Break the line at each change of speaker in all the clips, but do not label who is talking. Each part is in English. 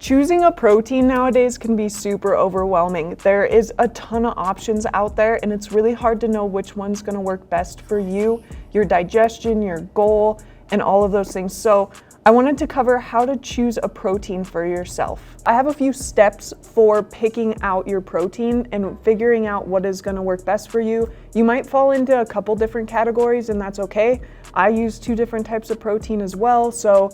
Choosing a protein nowadays can be super overwhelming. There is a ton of options out there, and it's really hard to know which one's gonna work best for you, your digestion, your goal, and all of those things. So I wanted to cover how to choose a protein for yourself. I have a few steps for picking out your protein and figuring out what is gonna work best for you. You might fall into a couple different categories, and that's okay. I use 2 different types of protein as well, so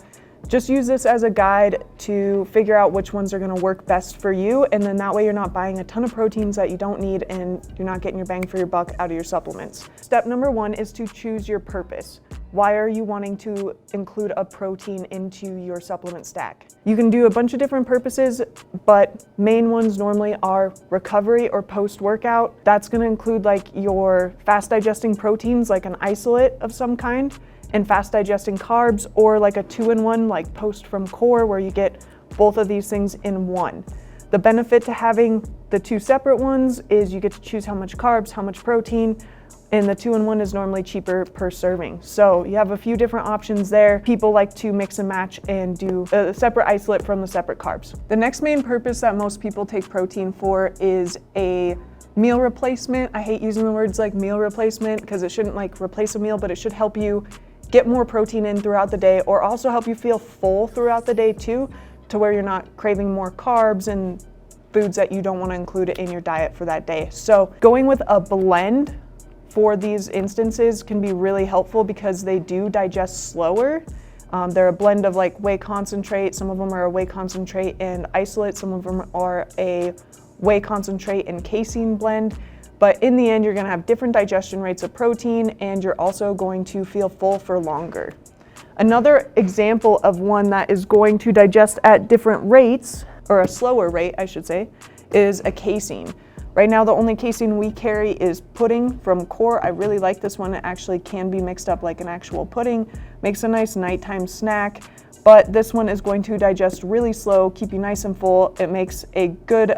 just use this as a guide to figure out which ones are gonna work best for you, and then that way you're not buying a ton of proteins that you don't need and you're not getting your bang for your buck out of your supplements. Step number 1 is to choose your purpose. Why are you wanting to include a protein into your supplement stack? You can do a bunch of different purposes, but main ones normally are recovery or post-workout. That's gonna include like your fast digesting proteins, like an isolate of some kind, and fast digesting carbs, or like a 2-in-1 like Post from Core, where you get both of these things in one. The benefit to having the 2 separate ones is you get to choose how much carbs, how much protein, and the 2-in-1 is normally cheaper per serving. So you have a few different options there. People like to mix and match and do a separate isolate from the separate carbs. The next main purpose that most people take protein for is a meal replacement. I hate using the words like meal replacement because it shouldn't like replace a meal, but it should help you get more protein in throughout the day, or also help you feel full throughout the day too, to where you're not craving more carbs and foods that you don't want to include in your diet for that day. So going with a blend for these instances can be really helpful because they do digest slower. They're a blend of like whey concentrate. Some of them are a whey concentrate and isolate. Some of them are a whey concentrate and casein blend. But in the end, you're gonna have different digestion rates of protein, and you're also going to feel full for longer. Another example of one that is going to digest at different rates, or a slower rate, I should say, is a casein. Right now, the only casein we carry is pudding from Core. I really like this one. It actually can be mixed up like an actual pudding, makes a nice nighttime snack, but this one is going to digest really slow, keep you nice and full. It makes a good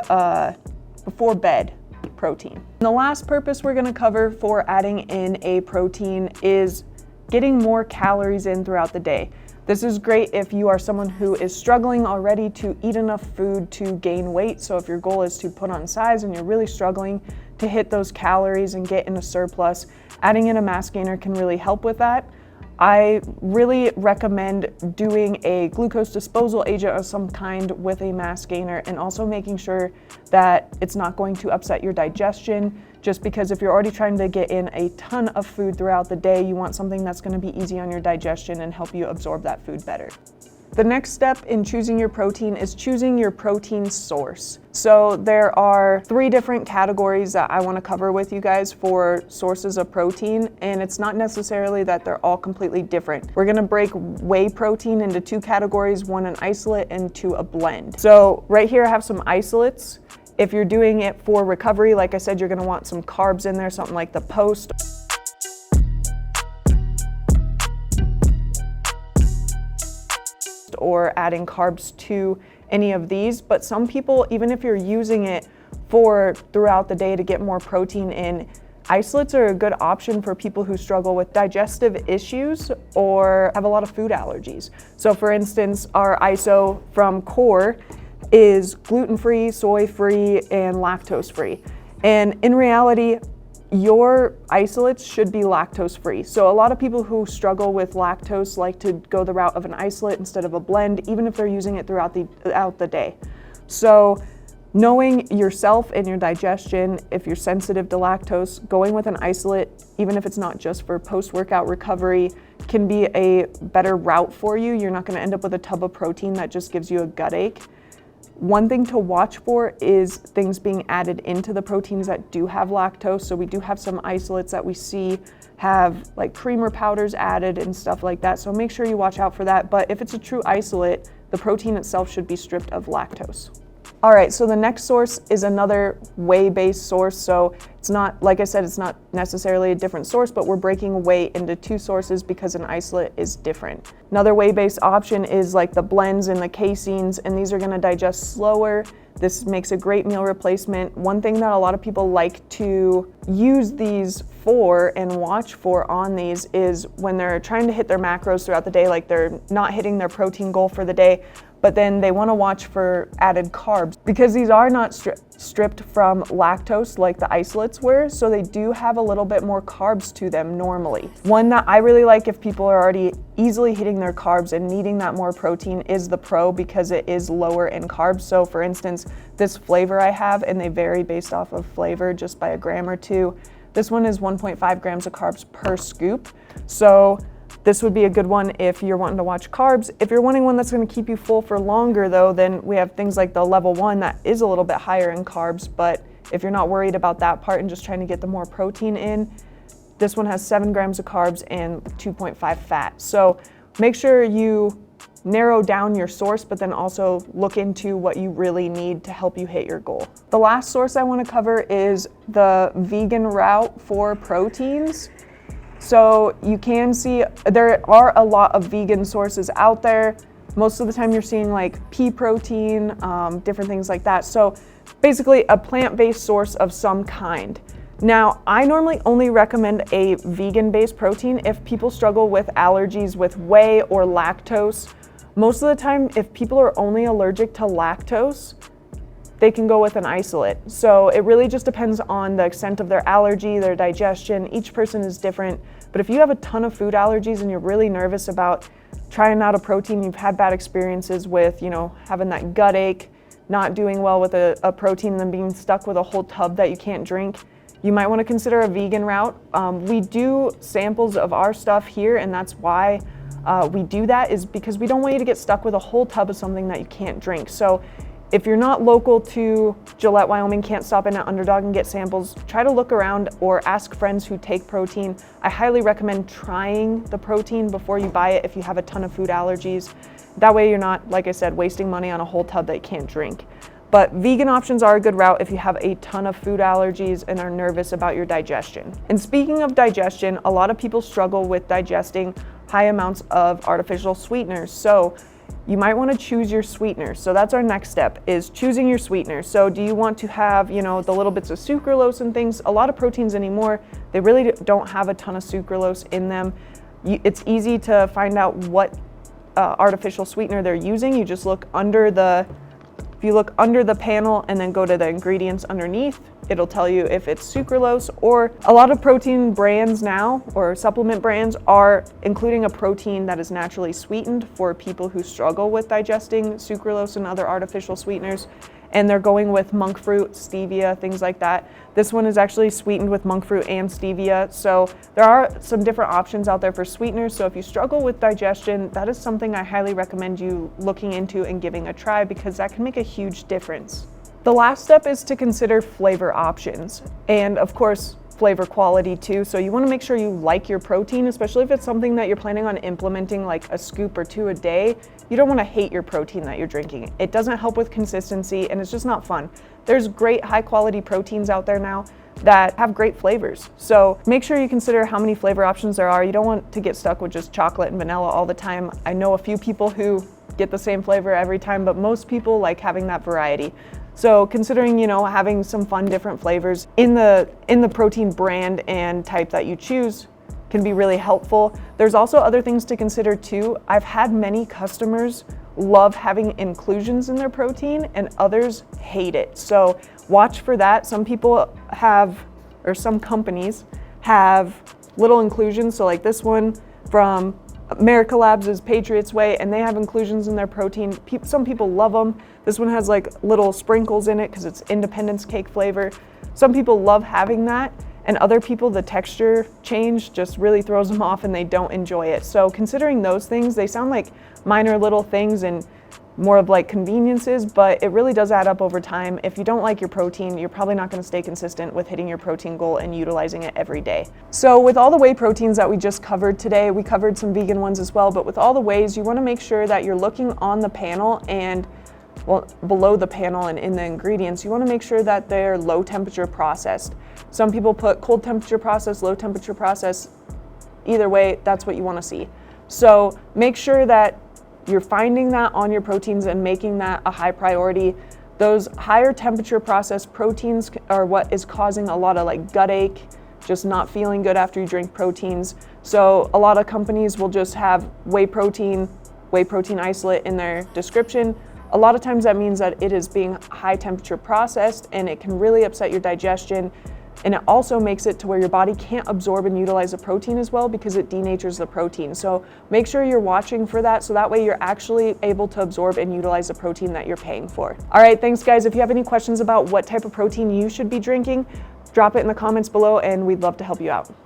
before bed protein. And the last purpose we're gonna cover for adding in a protein is getting more calories in throughout the day. This is great if you are someone who is struggling already to eat enough food to gain weight. So if your goal is to put on size and you're really struggling to hit those calories and get in a surplus, adding in a mass gainer can really help with that. I really recommend doing a glucose disposal agent of some kind with a mass gainer, and also making sure that it's not going to upset your digestion, just because if you're already trying to get in a ton of food throughout the day, you want something that's going to be easy on your digestion and help you absorb that food better. The next step in choosing your protein is choosing your protein source. So there are 3 different categories that I want to cover with you guys for sources of protein, and it's not necessarily that they're all completely different. We're going to break whey protein into 2 categories, 1 an isolate and 2 a blend. So right here I have some isolates. If you're doing it for recovery, like I said, you're going to want some carbs in there, something like the Post, or adding carbs to any of these. But some people, even if you're using it for throughout the day to get more protein in, isolates are a good option for people who struggle with digestive issues or have a lot of food allergies. So for instance, our ISO from Core is gluten-free, soy-free, and lactose-free. And in reality, your isolates should be lactose-free. So a lot of people who struggle with lactose like to go the route of an isolate instead of a blend, even if they're using it throughout the day. So knowing yourself and your digestion, if you're sensitive to lactose, going with an isolate, even if it's not just for post-workout recovery, can be a better route for you. You're not gonna end up with a tub of protein that just gives you a gut ache. One thing to watch for is things being added into the proteins that do have lactose. So we do have some isolates that we see have like creamer powders added and stuff like that. So make sure you watch out for that. But if it's a true isolate, the protein itself should be stripped of lactose. All right, so the next source is another whey-based source. So it's not, like I said, it's not necessarily a different source, but we're breaking whey into 2 sources because an isolate is different. Another whey-based option is like the blends and the caseins, and these are gonna digest slower. This makes a great meal replacement. One thing that a lot of people like to use these for and watch for on these is when they're trying to hit their macros throughout the day, like they're not hitting their protein goal for the day, but then they want to watch for added carbs because these are not stripped from lactose like the isolates were, so they do have a little bit more carbs to them normally. One that I really like if people are already easily hitting their carbs and needing that more protein is the Pro, because it is lower in carbs. So for instance, this flavor I have, and they vary based off of flavor just by a gram or two, this one is 1.5 grams of carbs per scoop. So this would be a good one if you're wanting to watch carbs. If you're wanting one that's going to keep you full for longer though, then we have things like the level 1 that is a little bit higher in carbs, but if you're not worried about that part and just trying to get the more protein in, this one has 7 grams of carbs and 2.5 fat. So make sure you narrow down your source, but then also look into what you really need to help you hit your goal. The last source I want to cover is the vegan route for proteins. So you can see there are a lot of vegan sources out there. Most of the time you're seeing like pea protein, different things like that. So basically a plant-based source of some kind. Now, I normally only recommend a vegan-based protein if people struggle with allergies with whey or lactose. Most of the time, if people are only allergic to lactose, they can go with an isolate. So it really just depends on the extent of their allergy, their digestion. Each person is different. But if you have a ton of food allergies and you're really nervous about trying out a protein, you've had bad experiences with, having that gut ache, not doing well with a protein, and then being stuck with a whole tub that you can't drink, you might want to consider a vegan route. We do samples of our stuff here, and that's why we do that, is because we don't want you to get stuck with a whole tub of something that you can't drink. So if you're not local to Gillette, Wyoming, can't stop in at Underdog and get samples, try to look around or ask friends who take protein. I highly recommend trying the protein before you buy it if you have a ton of food allergies. That way you're not, like I said, wasting money on a whole tub that you can't drink. But vegan options are a good route if you have a ton of food allergies and are nervous about your digestion. And speaking of digestion, a lot of people struggle with digesting high amounts of artificial sweeteners. So you might want to choose your sweetener. So that's our next step, is choosing your sweetener. So do you want to have, the little bits of sucralose and things? A lot of proteins anymore, they really don't have a ton of sucralose in them. It's easy to find out what artificial sweetener they're using. You just look under if you look under the panel and then go to the ingredients underneath, it'll tell you if it's sucralose. Or a lot of protein brands now, or supplement brands, are including a protein that is naturally sweetened for people who struggle with digesting sucralose and other artificial sweeteners. And they're going with monk fruit, stevia, things like that. This one is actually sweetened with monk fruit and stevia. So there are some different options out there for sweeteners. So if you struggle with digestion, that is something I highly recommend you looking into and giving a try, because that can make a huge difference. The last step is to consider flavor options, and of course, flavor quality too. So you want to make sure you like your protein, especially if it's something that you're planning on implementing like a scoop or two a day. You don't want to hate your protein that you're drinking. It doesn't help with consistency, and it's just not fun. There's great high quality proteins out there now that have great flavors. So make sure you consider how many flavor options there are. You don't want to get stuck with just chocolate and vanilla all the time. I know a few people who get the same flavor every time, but most people like having that variety. So considering, having some fun different flavors in the protein brand and type that you choose can be really helpful. There's also other things to consider too. I've had many customers love having inclusions in their protein and others hate it. So watch for that. Some people have, or some companies have little inclusions. So like this one from America Labs is Patriots Way, and they have inclusions in their protein. Some people love them. This one has like little sprinkles in it because it's Independence cake flavor. Some people love having that, and other people, the texture change just really throws them off and they don't enjoy it. So considering those things, they sound like minor little things and more of like conveniences, but it really does add up over time. If you don't like your protein, you're probably not going to stay consistent with hitting your protein goal and utilizing it every day. So with all the whey proteins that we just covered today, we covered some vegan ones as well, but with all the wheys, you want to make sure that you're looking on the panel and below the panel and in the ingredients, you want to make sure that they're low temperature processed. Some people put cold temperature process, low temperature process. Either way, that's what you want to see. So make sure that you're finding that on your proteins and making that a high priority. Those higher temperature processed proteins are what is causing a lot of like gut ache, just not feeling good after you drink proteins. So a lot of companies will just have whey protein whey protein isolate in their description. A lot of times that means that it is being high temperature processed, and it can really upset your digestion. And it also makes it to where your body can't absorb and utilize the protein as well because it denatures the protein. So make sure you're watching for that, so that way you're actually able to absorb and utilize the protein that you're paying for. All right, thanks guys. If you have any questions about what type of protein you should be drinking, drop it in the comments below and we'd love to help you out.